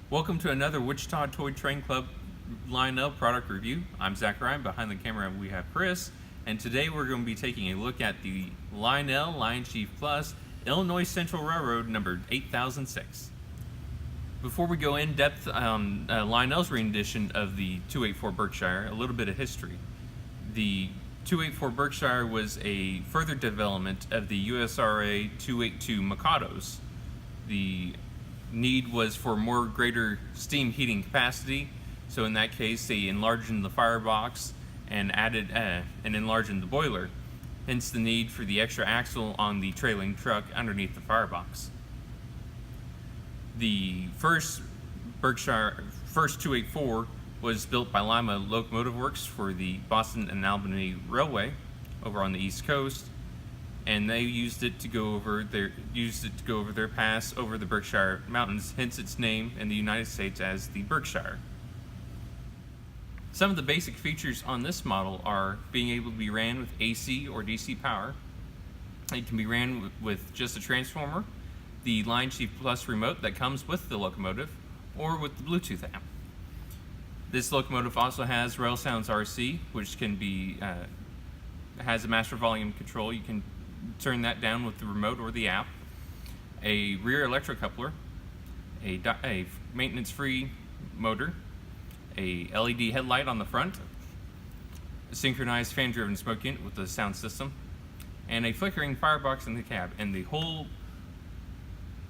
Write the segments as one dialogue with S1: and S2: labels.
S1: Welcome to another Wichita Toy Train Club Lionel product review. I'm Zach Ryan. Behind the camera we have Chris, and today we're going to be taking a look at the Lionel LionChief Plus Illinois Central Railroad number 8006. Before we go in depth on Lionel's rendition of the 284 Berkshire, a little bit of history. The 284 Berkshire was a further development of the USRA 282 Mikados. The need was for more greater steam heating capacity, so in that case they enlarged the firebox and added and enlarged the boiler, hence the need for the extra axle on the trailing truck underneath the firebox. The first 284 was built by Lima Locomotive Works for the Boston and Albany Railway over on the East Coast, and they used it to go over their pass over the Berkshire Mountains, hence its name in the United States as the Berkshire. Some of the basic features on this model are being able to be ran with AC or DC power. It can be ran with just a transformer, the LionChief Plus remote that comes with the locomotive, or with the Bluetooth app. This locomotive also has Rail Sounds RC, which can be has a master volume control. You can turn that down with the remote or the app, a rear electrocoupler, a maintenance-free motor, a LED headlight on the front, a synchronized fan-driven smoke unit with a sound system, and a flickering firebox in the cab. And the whole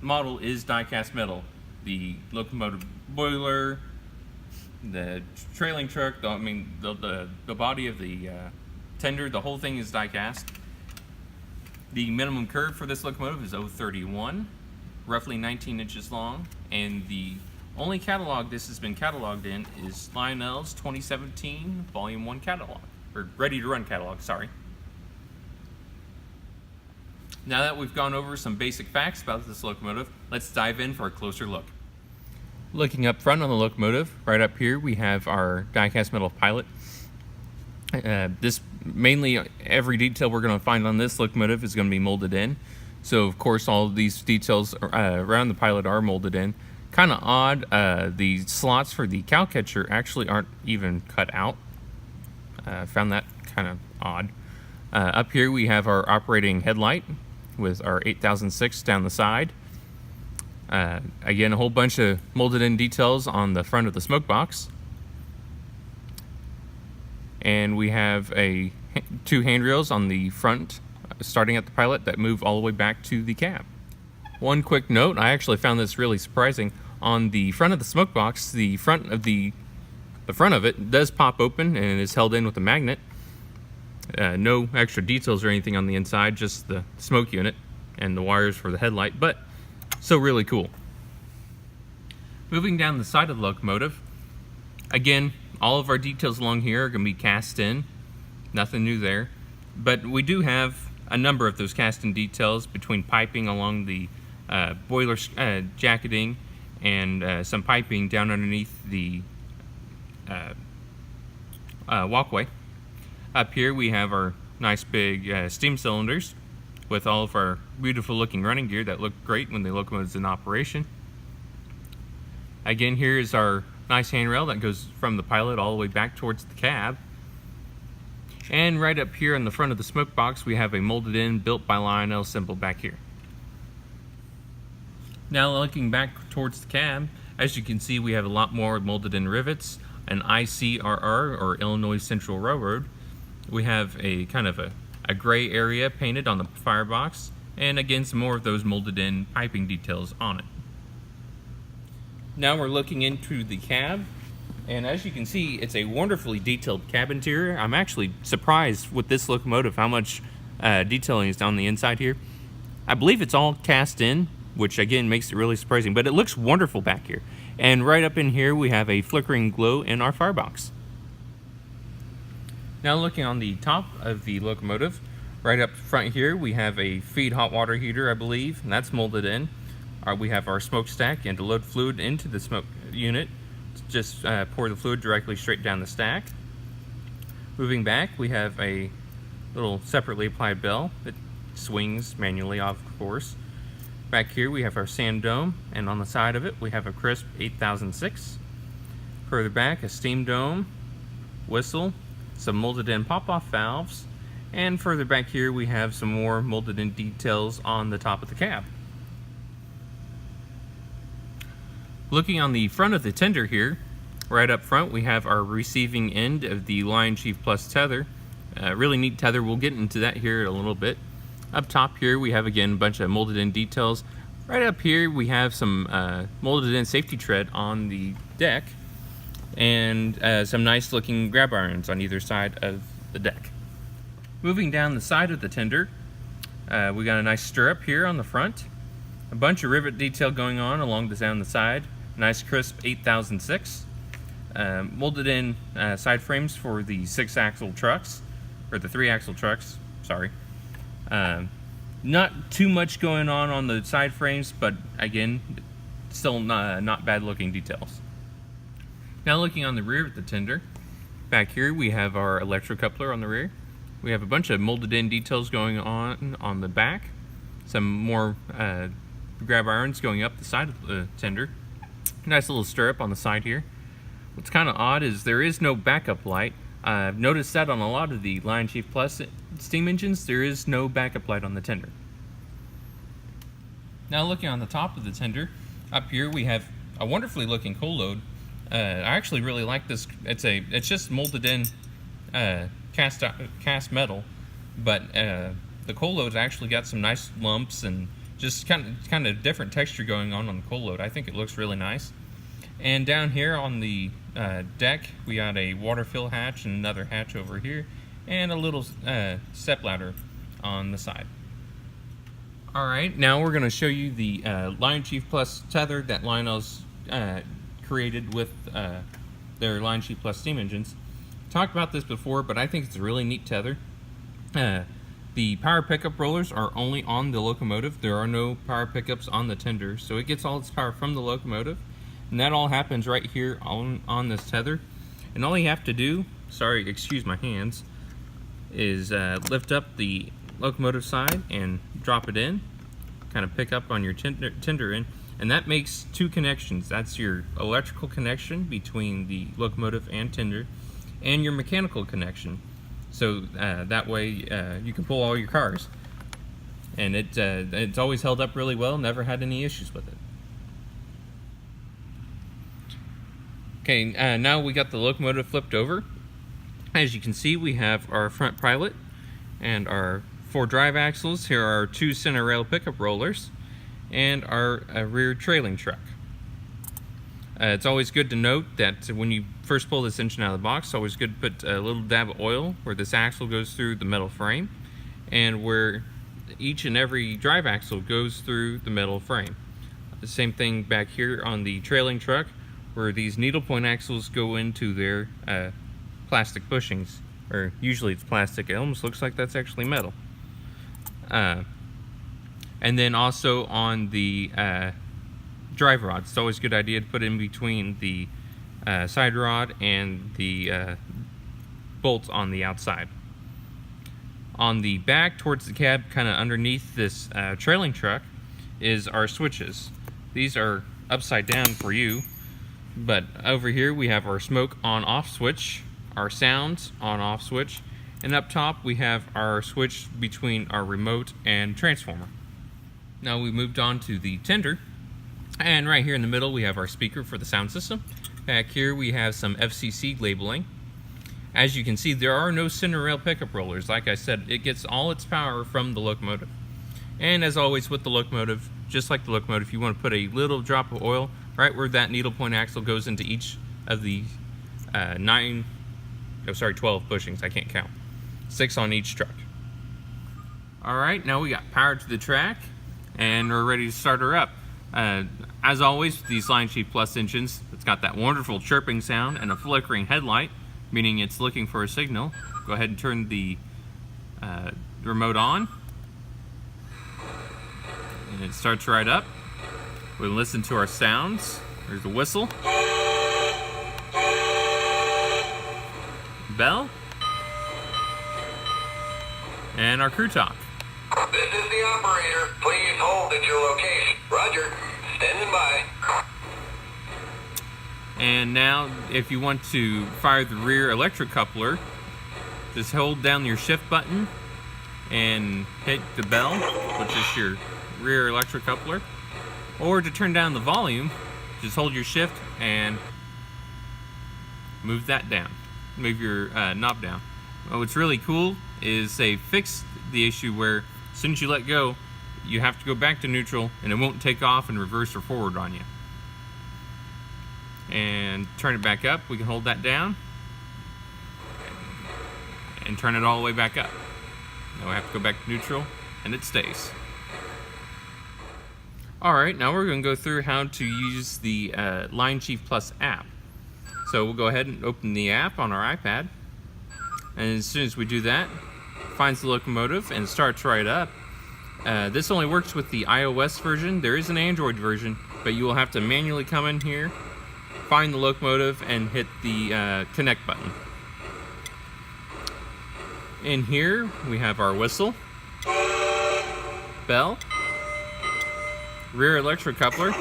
S1: model is die-cast metal. The locomotive boiler, the trailing truck, the body of the tender, the whole thing is die-cast. The minimum curve for this locomotive is 031, roughly 19 inches long, and the only catalog this has been cataloged in is Lionel's 2017 Volume 1 catalog, or Ready to Run catalog, sorry. Now that we've gone over some basic facts about this locomotive, let's dive in for a closer look. Looking up front on the locomotive, right up here we have our die-cast metal pilot. This mainly every detail we're going to find on this locomotive is going to be molded in. So of course all of these details around the pilot are molded in. Kind of odd, the slots for the cow catcher actually aren't even cut out. Found that kind of odd. Up here we have our operating headlight with our 8006 down the side. Again, a whole bunch of molded in details on the front of the smoke box. And we have two handrails on the front, starting at the pilot, that move all the way back to the cab. One quick note, I actually found this really surprising. On the front of the smoke box, the front of it does pop open and is held in with a magnet. No extra details or anything on the inside, just the smoke unit and the wires for the headlight, but still really cool. Moving down the side of the locomotive, again, all of our details along here are going to be cast in. Nothing new there. But we do have a number of those cast in details between piping along the boiler jacketing and some piping down underneath the walkway. Up here we have our nice big steam cylinders with all of our beautiful looking running gear that look great when the locomotive is in operation. Again, here is our nice handrail that goes from the pilot all the way back towards the cab. And right up here on the front of the smoke box, we have a molded in Built by Lionel symbol back here. Now looking back towards the cab, as you can see, we have a lot more molded in rivets, an ICRR or Illinois Central Railroad. We have a kind of a gray area painted on the firebox, and again some more of those molded in piping details on it. Now we're looking into the cab, and as you can see, it's a wonderfully detailed cab interior. I'm actually surprised with this locomotive how much detailing is on the inside here. I believe it's all cast in, which again makes it really surprising, but it looks wonderful back here. And right up in here we have a flickering glow in our firebox. Now looking on the top of the locomotive, right up front here we have a feed hot water heater, I believe, and that's molded in. We have our smokestack, and to load fluid into the smoke unit, just pour the fluid directly straight down the stack. Moving back, we have a little separately applied bell that swings manually, of course. Back here we have our sand dome, and on the side of it we have a crisp 8006. Further back, a steam dome, whistle, some molded in pop-off valves, and further back here we have some more molded in details on the top of the cab. Looking on the front of the tender here, right up front we have our receiving end of the LionChief Plus tether. Really neat tether, we'll get into that here in a little bit. Up top here we have again a bunch of molded in details. Right up here we have some molded in safety tread on the deck, and some nice looking grab irons on either side of the deck. Moving down the side of the tender, we got a nice stirrup here on the front, a bunch of rivet detail going on along down the side, nice crisp 8006, molded in side frames for the 6-axle trucks, or the 3-axle trucks, sorry. Not too much going on the side frames, but again, still not bad looking details. Now looking on the rear of the tender, back here we have our electrocoupler on the rear. We have a bunch of molded in details going on the back, some more grab irons going up the side of the tender. Nice little stirrup on the side here. What's kind of odd is there is no backup light. I've noticed that on a lot of the LionChief Plus steam engines, there is no backup light on the tender. Now looking on the top of the tender, up here we have a wonderfully looking coal load. I actually really like this. It's just molded in cast metal, but the coal load's actually got some nice lumps and just kind of different texture going on the coal load. I think it looks really nice. And down here on the deck, we got a water fill hatch and another hatch over here, and a little step ladder on the side. Alright, now we're going to show you the LionChief Plus tether that Lionel's created with their LionChief Plus steam engines. Talked about this before, but I think it's a really neat tether. The power pickup rollers are only on the Locomotive. There are no power pickups on the tender, so it gets all its power from the Locomotive. And that all happens right here on this tether. And all you have to do, sorry, excuse my hands, is lift up the Locomotive side and drop it in, kind of pick up on your tender end, and that makes two connections. That's your electrical connection between the Locomotive and tender, and your mechanical connection. So that way you can pull all your cars. And it's always held up really well, never had any issues with it. Okay, now we got the Locomotive flipped over. As you can see, we have our front pilot and our 4 drive axles. Here are our 2 center rail pickup rollers and our rear trailing truck. It's always good to note that when you first pull this engine out of the box, it's always good to put a little dab of oil where this axle goes through the metal frame and where each and every drive axle goes through the metal frame. The same thing back here on the trailing truck, where these needlepoint axles go into their plastic bushings, or usually it's plastic. It almost looks like that's actually metal. And then also on the drive rod, it's always a good idea to put in between the side rod and the bolts on the outside. On the back towards the cab, kind of underneath this trailing truck, is our switches. These are upside down for you, but over here we have our smoke on-off switch, our sounds on-off switch, and up top we have our switch between our remote and transformer. Now we moved on to the tender, and right here in the middle we have our speaker for the sound system. Back here we have some FCC labeling. As you can see, there are no center rail pickup rollers. Like I said, it gets all its power from the Locomotive. And as always with the Locomotive, just like the Locomotive, you want to put a little drop of oil right where that needlepoint axle goes into each of the 12 bushings. I can't count. 6 on each truck. Alright, now we got power to the track, and we're ready to start her up. As always, with these LionChief Plus engines, it's got that wonderful chirping sound and a flickering headlight, meaning it's looking for a signal. Go ahead and turn the remote on, and it starts right up. We'll listen to our sounds. There's the whistle, bell, and our crew talk.
S2: This is the operator. Please hold at your location. Roger. Standing by.
S1: And now, if you want to fire the rear electric coupler, just hold down your shift button and hit the bell, which is your rear electric coupler. Or to turn down the volume, just hold your shift and move that down. Move your knob down. What's really cool is they fixed the issue where as soon as you let go, you have to go back to neutral and it won't take off and reverse or forward on you. And turn it back up. We can hold that down and turn it all the way back up. Now we have to go back to neutral and it stays. Alright, now we're going to go through how to use the LionChief Plus app. So we'll go ahead and open the app on our iPad. And as soon as we do that, it finds the locomotive and starts right up. This only works with the iOS version. There is an Android version, but you will have to manually come in here, find the locomotive, and hit the connect button. In here, we have our whistle, bell, rear electric coupler,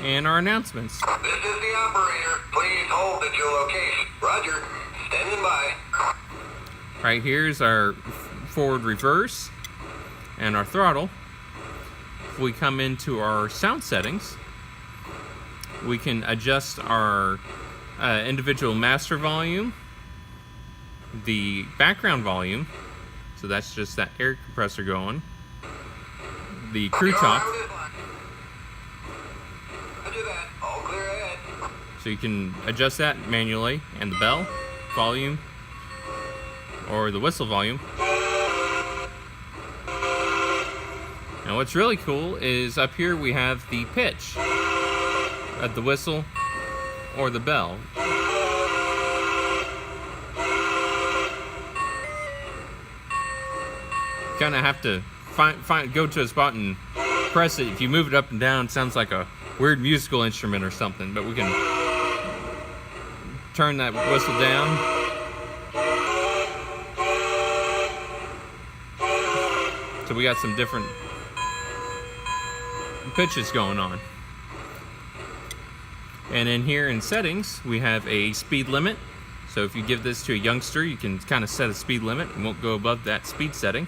S1: and our announcements.
S2: This is the operator. Please hold at your location. Roger. Standing by.
S1: Right here is our forward reverse and our throttle. If we come into our sound settings, we can adjust our individual master volume, the background volume, so that's just that air compressor going, the crew talk, so you can adjust that manually, and the bell volume or the whistle volume. Now what's really cool is up here we have the pitch of the whistle or the bell. Kind of have to go to a spot and press it. If you move it up and down, it sounds like a weird musical instrument or something, but we can turn that whistle down. So we got some different pitches going on. And in here in settings, we have a speed limit. So if you give this to a youngster, you can kind of set a speed limit and won't go above that speed setting.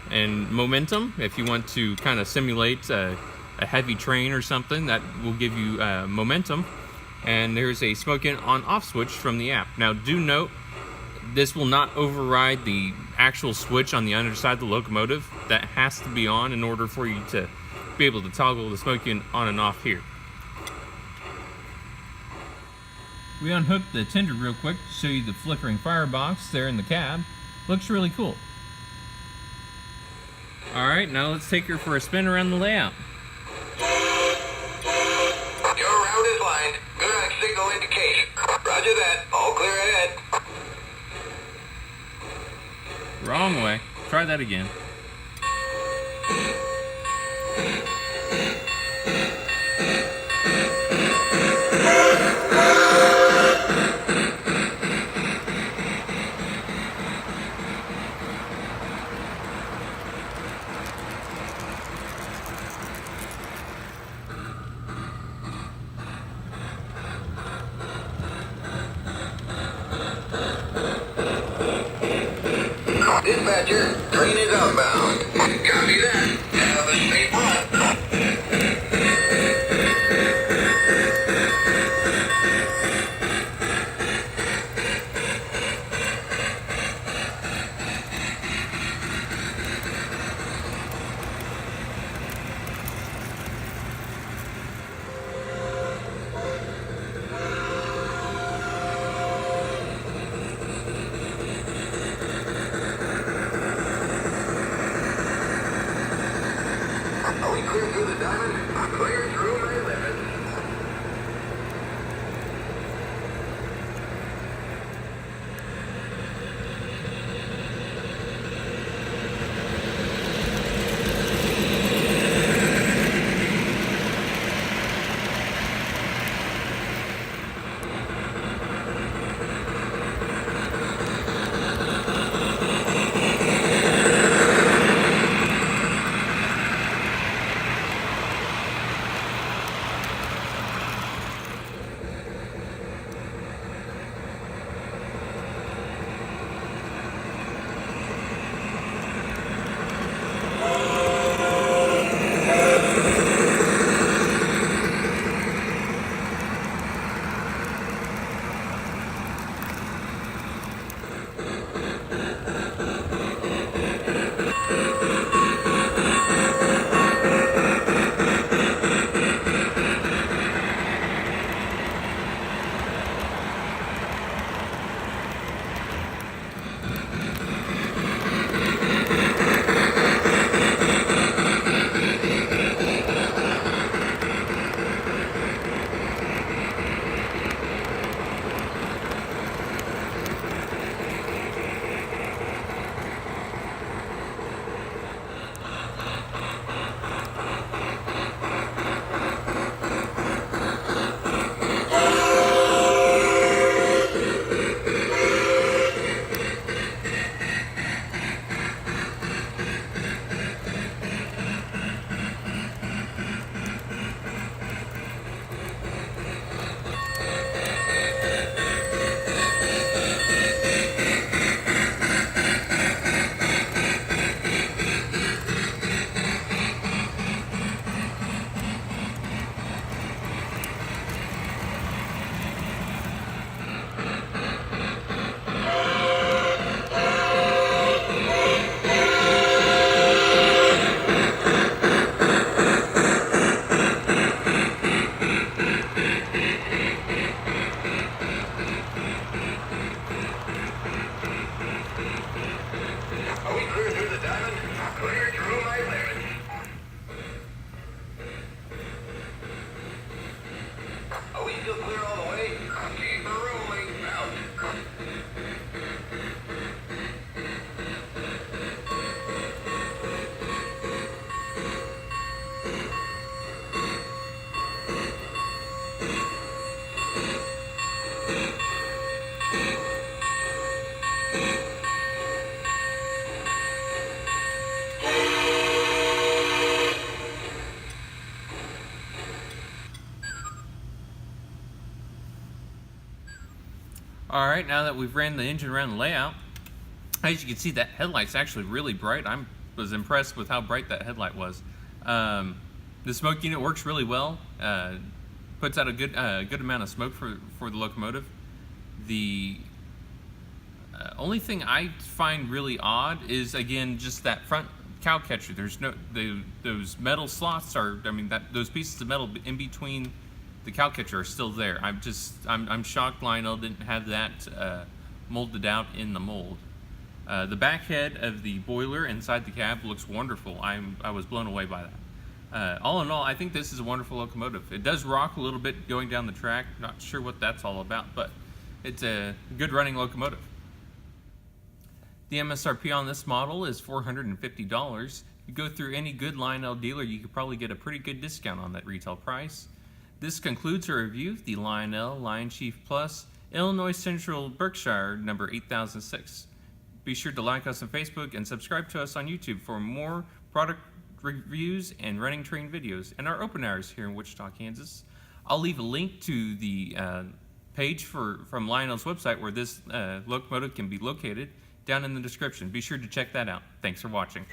S1: And momentum, if you want to kind of simulate a heavy train or something, that will give you momentum. And there's a smoking on-off switch from the app. Now do note, this will not override the actual switch on the underside of the locomotive. That has to be on in order for you to be able to toggle the smoking on and off here. We unhooked the tender real quick to show you the flickering firebox there in the cab. Looks really cool. Alright, now let's take her for a spin around the layout.
S2: Your route is lined. Good on signal indication. Roger that. All clear ahead.
S1: Wrong way. Try that again.
S2: Dispatcher, train is outbound. Copy that. Have a safe run. Are we clear through the diamond? Clear through my limits.
S1: Alright, now that we've ran the engine around the layout, as you can see, that headlight's actually really bright. I was impressed with how bright that headlight was. The smoke unit works really well. Puts out a good amount of smoke for the locomotive. The only thing I find really odd is, again, just that front cow catcher. There's no those metal slots are. I mean, those pieces of metal in between the cow catcher are still there. I'm shocked Lionel didn't have that molded out in the mold. The back head of the boiler inside the cab looks wonderful. I was blown away by that. All in all, I think this is a wonderful locomotive. It does rock a little bit going down the track. Not sure what that's all about, but it's a good running locomotive. The MSRP on this model is $450. If you go through any good Lionel dealer, you could probably get a pretty good discount on that retail price. This concludes our review of the Lionel LionChief Plus Illinois Central Berkshire number 8006. Be sure to like us on Facebook and subscribe to us on YouTube for more product reviews and running train videos and our open hours here in Wichita, Kansas. I'll leave a link to the page from Lionel's website where this locomotive can be located down in the description. Be sure to check that out. Thanks for watching.